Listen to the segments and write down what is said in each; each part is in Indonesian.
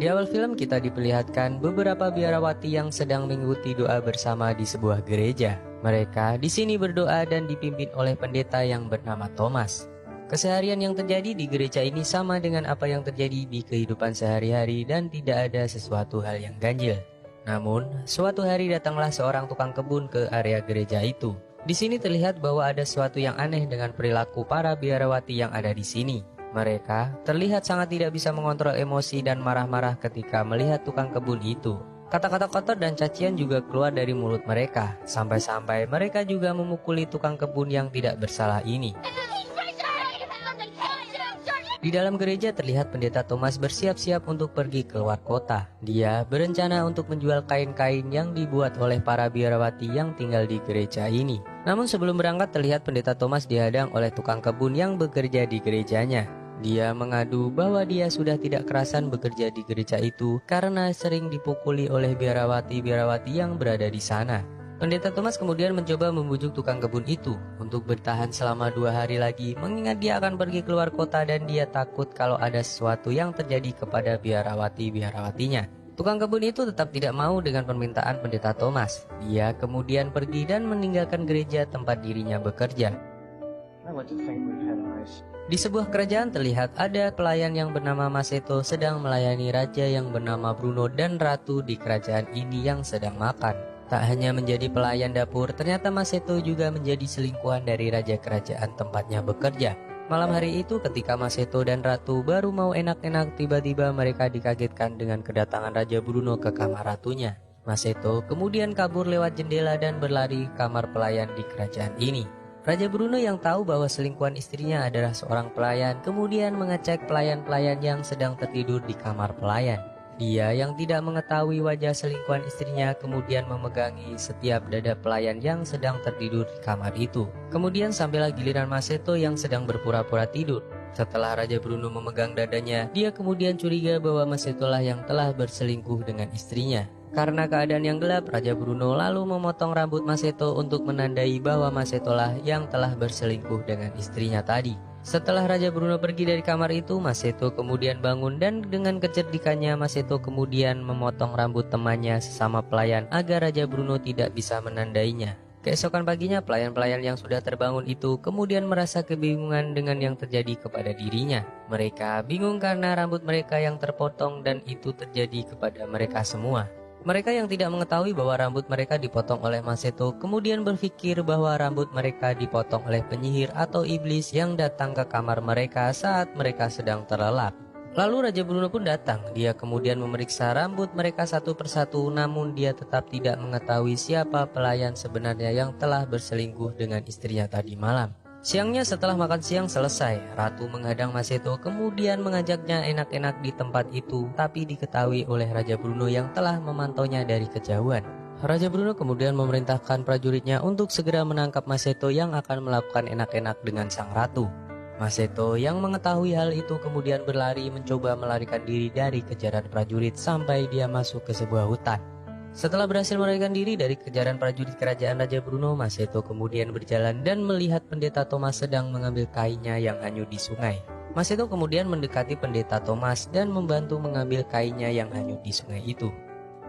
Di awal film kita diperlihatkan beberapa biarawati yang sedang mengikuti doa bersama di sebuah gereja. Mereka di sini berdoa dan dipimpin oleh pendeta yang bernama Thomas. Keseharian yang terjadi di gereja ini sama dengan apa yang terjadi di kehidupan sehari-hari dan tidak ada sesuatu hal yang ganjil. Namun, suatu hari datanglah seorang tukang kebun ke area gereja itu. Di sini terlihat bahwa ada sesuatu yang aneh dengan perilaku para biarawati yang ada di sini. Mereka terlihat sangat tidak bisa mengontrol emosi dan marah-marah ketika melihat tukang kebun itu. Kata-kata kotor dan cacian juga keluar dari mulut mereka, sampai-sampai mereka juga memukuli tukang kebun yang tidak bersalah ini. Di dalam gereja terlihat pendeta Thomas bersiap-siap untuk pergi keluar kota. Dia berencana untuk menjual kain-kain yang dibuat oleh para biarawati yang tinggal di gereja ini. Namun sebelum berangkat terlihat pendeta Thomas dihadang oleh tukang kebun yang bekerja di gerejanya. Dia mengadu bahwa dia sudah tidak kerasan bekerja di gereja itu karena sering dipukuli oleh biarawati-biarawati yang berada di sana. Pendeta Thomas kemudian mencoba membujuk tukang kebun itu untuk bertahan selama 2 hari lagi, mengingat dia akan pergi keluar kota dan dia takut kalau ada sesuatu yang terjadi kepada biarawati-biarawatinya. Tukang kebun itu tetap tidak mau dengan permintaan pendeta Thomas. Dia kemudian pergi dan meninggalkan gereja tempat dirinya bekerja. Di sebuah kerajaan terlihat ada pelayan yang bernama Maseto sedang melayani raja yang bernama Bruno dan ratu di kerajaan ini yang sedang makan. Tak hanya menjadi pelayan dapur, ternyata Maseto juga menjadi selingkuhan dari raja kerajaan tempatnya bekerja. Malam hari itu ketika Maseto dan ratu baru mau enak-enak, tiba-tiba mereka dikagetkan dengan kedatangan Raja Bruno ke kamar ratunya. Maseto kemudian kabur lewat jendela dan berlari ke kamar pelayan di kerajaan ini. Raja Bruno yang tahu bahwa selingkuhan istrinya adalah seorang pelayan kemudian mengecek pelayan-pelayan yang sedang tertidur di kamar pelayan. Dia yang tidak mengetahui wajah selingkuhan istrinya kemudian memegangi setiap dada pelayan yang sedang tertidur di kamar itu. Kemudian sampailah giliran Maseto yang sedang berpura-pura tidur. Setelah Raja Bruno memegang dadanya, dia kemudian curiga bahwa Maseto lah yang telah berselingkuh dengan istrinya. Karena keadaan yang gelap, Raja Bruno lalu memotong rambut Maseto untuk menandai bahwa Maseto lah yang telah berselingkuh dengan istrinya tadi. Setelah Raja Bruno pergi dari kamar itu, Maseto kemudian bangun dan dengan kecerdikannya Maseto kemudian memotong rambut temannya sesama pelayan agar Raja Bruno tidak bisa menandainya. Keesokan paginya, pelayan-pelayan yang sudah terbangun itu kemudian merasa kebingungan dengan yang terjadi kepada dirinya. Mereka bingung karena rambut mereka yang terpotong dan itu terjadi kepada mereka semua. Mereka yang tidak mengetahui bahwa rambut mereka dipotong oleh Maseto kemudian berpikir bahwa rambut mereka dipotong oleh penyihir atau iblis yang datang ke kamar mereka saat mereka sedang terlelap. Lalu Raja Bruno pun datang. Dia kemudian memeriksa rambut mereka satu persatu, namun dia tetap tidak mengetahui siapa pelayan sebenarnya yang telah berselingkuh dengan istrinya tadi malam. Siangnya setelah makan siang selesai, Ratu menghadang Maseto kemudian mengajaknya enak-enak di tempat itu, tapi diketahui oleh Raja Bruno yang telah memantaunya dari kejauhan. Raja Bruno kemudian memerintahkan prajuritnya untuk segera menangkap Maseto yang akan melakukan enak-enak dengan sang ratu. Maseto yang mengetahui hal itu kemudian berlari mencoba melarikan diri dari kejaran prajurit sampai dia masuk ke sebuah hutan. Setelah berhasil melarikan diri dari kejaran prajurit kerajaan Raja Bruno, Maseto kemudian berjalan dan melihat pendeta Thomas sedang mengambil kainnya yang hanyut di sungai. Maseto kemudian mendekati pendeta Thomas dan membantu mengambil kainnya yang hanyut di sungai itu.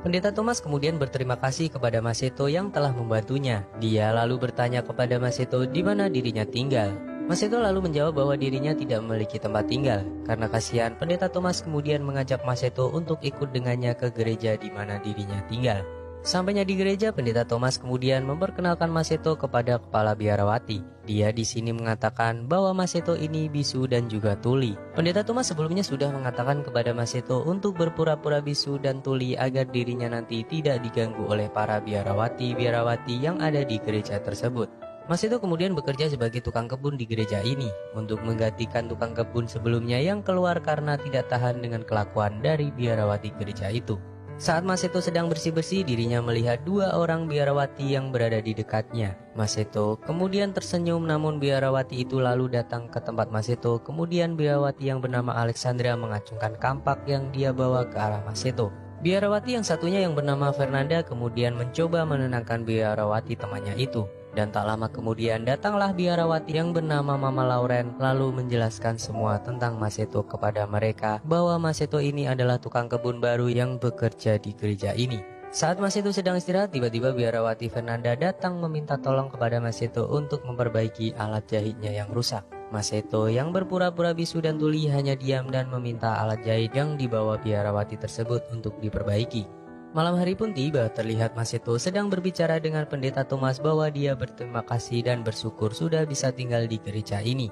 Pendeta Thomas kemudian berterima kasih kepada Maseto yang telah membantunya. Dia lalu bertanya kepada Maseto di mana dirinya tinggal. Maseto lalu menjawab bahwa dirinya tidak memiliki tempat tinggal. Karena kasihan, pendeta Thomas kemudian mengajak Maseto untuk ikut dengannya ke gereja di mana dirinya tinggal. Sampainya di gereja, pendeta Thomas kemudian memperkenalkan Maseto kepada kepala biarawati. Dia di sini mengatakan bahwa Maseto ini bisu dan juga tuli. Pendeta Thomas sebelumnya sudah mengatakan kepada Maseto untuk berpura-pura bisu dan tuli agar dirinya nanti tidak diganggu oleh para biarawati-biarawati yang ada di gereja tersebut. Maseto kemudian bekerja sebagai tukang kebun di gereja ini untuk menggantikan tukang kebun sebelumnya yang keluar karena tidak tahan dengan kelakuan dari biarawati gereja itu. Saat Maseto sedang bersih-bersih, dirinya melihat 2 orang biarawati yang berada di dekatnya. Maseto kemudian tersenyum, namun biarawati itu lalu datang ke tempat Maseto. Kemudian biarawati yang bernama Alexandra mengacungkan kampak yang dia bawa ke arah Maseto. Biarawati yang satunya yang bernama Fernanda kemudian mencoba menenangkan biarawati temannya itu. Dan tak lama kemudian datanglah biarawati yang bernama Mama Lauren lalu menjelaskan semua tentang Maseto kepada mereka bahwa Maseto ini adalah tukang kebun baru yang bekerja di gereja ini. Saat Maseto sedang istirahat, tiba-tiba biarawati Fernanda datang meminta tolong kepada Maseto untuk memperbaiki alat jahitnya yang rusak. Maseto yang berpura-pura bisu dan tuli hanya diam dan meminta alat jahit yang dibawa biarawati tersebut untuk diperbaiki. Malam hari pun tiba, terlihat Maseto sedang berbicara dengan pendeta Thomas bahwa dia berterima kasih dan bersyukur sudah bisa tinggal di gereja ini.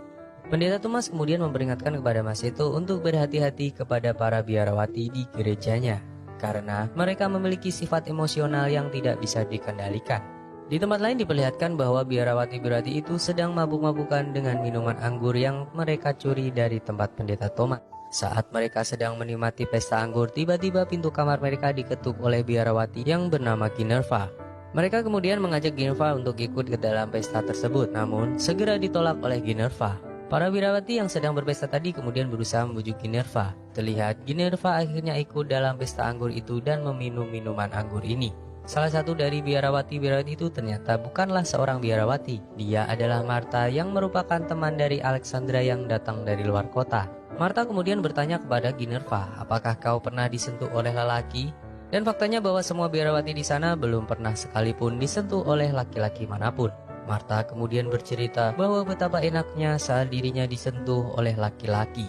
Pendeta Thomas kemudian memperingatkan kepada Maseto untuk berhati-hati kepada para biarawati di gerejanya, karena mereka memiliki sifat emosional yang tidak bisa dikendalikan. Di tempat lain diperlihatkan bahwa biarawati-biarawati itu sedang mabuk-mabukan dengan minuman anggur yang mereka curi dari tempat pendeta Thomas. Saat mereka sedang menikmati pesta anggur, tiba-tiba pintu kamar mereka diketuk oleh biarawati yang bernama Ginerva. Mereka kemudian mengajak Ginerva untuk ikut ke dalam pesta tersebut, namun segera ditolak oleh Ginerva. Para biarawati yang sedang berpesta tadi kemudian berusaha membujuk Ginerva. Terlihat Ginerva akhirnya ikut dalam pesta anggur itu dan meminum minuman anggur ini. Salah satu dari biarawati-biarawati itu ternyata bukanlah seorang biarawati. Dia adalah Martha yang merupakan teman dari Alexandra yang datang dari luar kota. Martha kemudian bertanya kepada Ginerva, apakah kau pernah disentuh oleh lelaki? Dan faktanya bahwa semua biarawati di sana belum pernah sekalipun disentuh oleh laki-laki manapun. Martha kemudian bercerita bahwa betapa enaknya saat dirinya disentuh oleh laki-laki.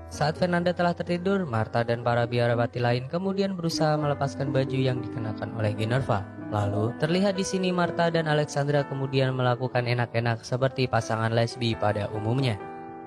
Saat Fernanda telah tertidur, Martha dan para biarawati lain kemudian berusaha melepaskan baju yang dikenakan oleh Ginerva. Lalu terlihat di sini Martha dan Alexandra kemudian melakukan enak-enak seperti pasangan lesbi pada umumnya.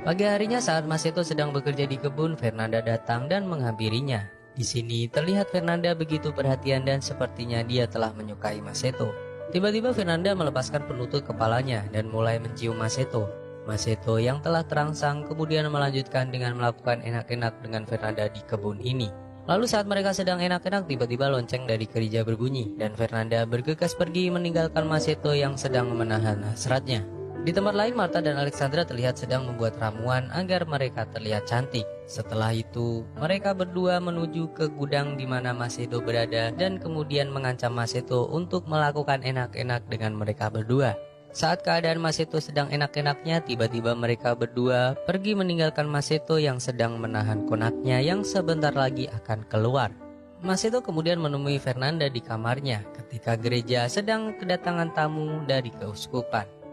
Pagi harinya saat Maseto sedang bekerja di kebun, Fernanda datang dan menghampirinya. Di sini terlihat Fernanda begitu perhatian dan sepertinya dia telah menyukai Maseto. Tiba-tiba Fernanda melepaskan penutup kepalanya dan mulai mencium Maseto. Maseto yang telah terangsang kemudian melanjutkan dengan melakukan enak-enak dengan Fernanda di kebun ini. Lalu saat mereka sedang enak-enak, tiba-tiba lonceng dari gereja berbunyi dan Fernanda bergegas pergi meninggalkan Maseto yang sedang menahan hasratnya. Di tempat lain, Martha dan Alexandra terlihat sedang membuat ramuan agar mereka terlihat cantik. Setelah itu, mereka berdua menuju ke gudang di mana Maseto berada dan kemudian mengancam Maseto untuk melakukan enak-enak dengan mereka berdua. Saat keadaan Maseto sedang enak-enaknya, tiba-tiba mereka berdua pergi meninggalkan Maseto yang sedang menahan konaknya yang sebentar lagi akan keluar. Maseto kemudian menemui Fernanda di kamarnya ketika gereja sedang kedatangan tamu dari keuskupan.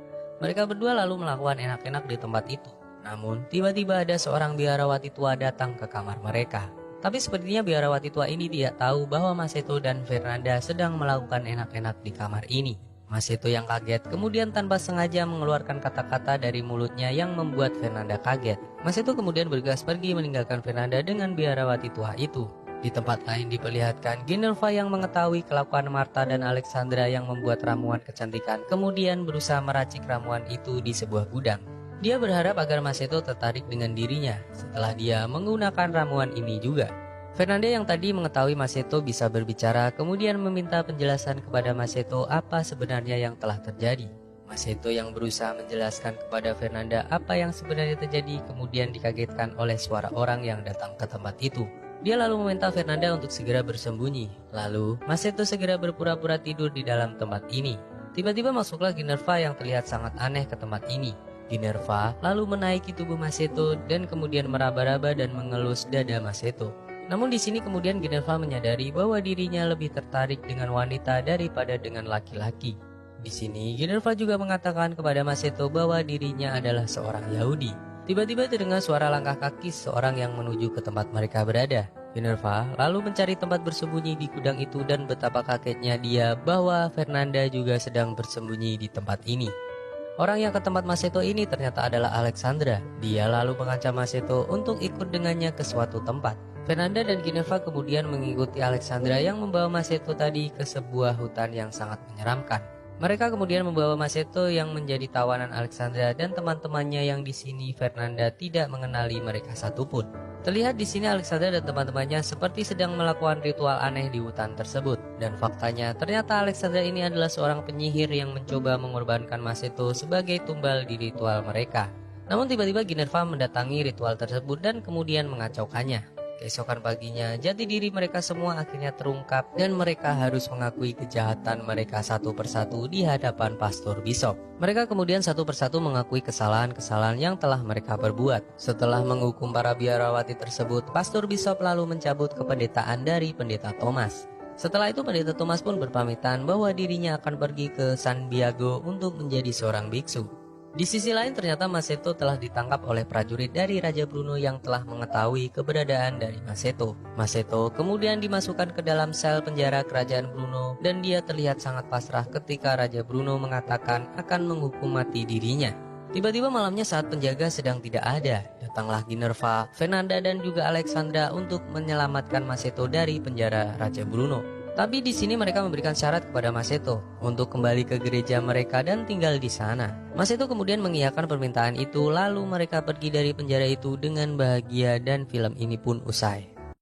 Mereka berdua lalu melakukan enak-enak di tempat itu. Namun, tiba-tiba ada seorang biarawati tua datang ke kamar mereka. Tapi sepertinya biarawati tua ini tidak tahu bahwa Maseto dan Fernanda sedang melakukan enak-enak di kamar ini. Maseto yang kaget kemudian tanpa sengaja mengeluarkan kata-kata dari mulutnya yang membuat Fernanda kaget. Maseto kemudian bergegas pergi meninggalkan Fernanda dengan biarawati tua itu. Di tempat lain diperlihatkan Ginerva yang mengetahui kelakuan Martha dan Alexandra yang membuat ramuan kecantikan kemudian berusaha meracik ramuan itu di sebuah gudang. Dia berharap agar Maseto tertarik dengan dirinya setelah dia menggunakan ramuan ini juga. Fernanda yang tadi mengetahui Maseto bisa berbicara kemudian meminta penjelasan kepada Maseto apa sebenarnya yang telah terjadi. Maseto yang berusaha menjelaskan kepada Fernanda apa yang sebenarnya terjadi kemudian dikagetkan oleh suara orang yang datang ke tempat itu. Dia lalu meminta Fernanda untuk segera bersembunyi. Lalu Maseto segera berpura-pura tidur di dalam tempat ini. Tiba-tiba masuklah Ginerva yang terlihat sangat aneh ke tempat ini. Ginerva lalu menaiki tubuh Maseto dan kemudian meraba-raba dan mengelus dada Maseto. Namun di sini kemudian Ginerva menyadari bahwa dirinya lebih tertarik dengan wanita daripada dengan laki-laki. Di sini Ginerva juga mengatakan kepada Maseto bahwa dirinya adalah seorang Yahudi. Tiba-tiba terdengar suara langkah kaki seorang yang menuju ke tempat mereka berada. Ginerva lalu mencari tempat bersembunyi di gudang itu dan betapa kagetnya dia bahwa Fernanda juga sedang bersembunyi di tempat ini. Orang yang ke tempat Maseto ini ternyata adalah Alexandra. Dia lalu mengancam Maseto untuk ikut dengannya ke suatu tempat. Fernanda dan Ginerva kemudian mengikuti Alexandra yang membawa Maseto tadi ke sebuah hutan yang sangat menyeramkan. Mereka kemudian membawa Maseto yang menjadi tawanan Alexandra dan teman-temannya yang di sini Fernanda tidak mengenali mereka satupun. Terlihat di sini Alexandra dan teman-temannya seperti sedang melakukan ritual aneh di hutan tersebut. Dan faktanya ternyata Alexandra ini adalah seorang penyihir yang mencoba mengorbankan Maseto sebagai tumbal di ritual mereka. Namun tiba-tiba Ginerva mendatangi ritual tersebut dan kemudian mengacaukannya. Keesokan paginya, jati diri mereka semua akhirnya terungkap dan mereka harus mengakui kejahatan mereka satu persatu di hadapan Pastor Bishop. Mereka kemudian satu persatu mengakui kesalahan-kesalahan yang telah mereka perbuat. Setelah menghukum para biarawati tersebut, Pastor Bishop lalu mencabut kependetaan dari Pendeta Thomas. Setelah itu Pendeta Thomas pun berpamitan bahwa dirinya akan pergi ke San Diego untuk menjadi seorang biksu. Di sisi lain ternyata Masetto telah ditangkap oleh prajurit dari Raja Bruno yang telah mengetahui keberadaan dari Masetto. Masetto kemudian dimasukkan ke dalam sel penjara kerajaan Bruno dan dia terlihat sangat pasrah ketika Raja Bruno mengatakan akan menghukum mati dirinya. Tiba-tiba malamnya saat penjaga sedang tidak ada, datanglah Ginerva, Fernanda dan juga Alexandra untuk menyelamatkan Masetto dari penjara Raja Bruno. Tapi di sini mereka memberikan syarat kepada Masetto untuk kembali ke gereja mereka dan tinggal di sana. Masetto kemudian mengiyakan permintaan itu, lalu mereka pergi dari penjara itu dengan bahagia dan film ini pun usai.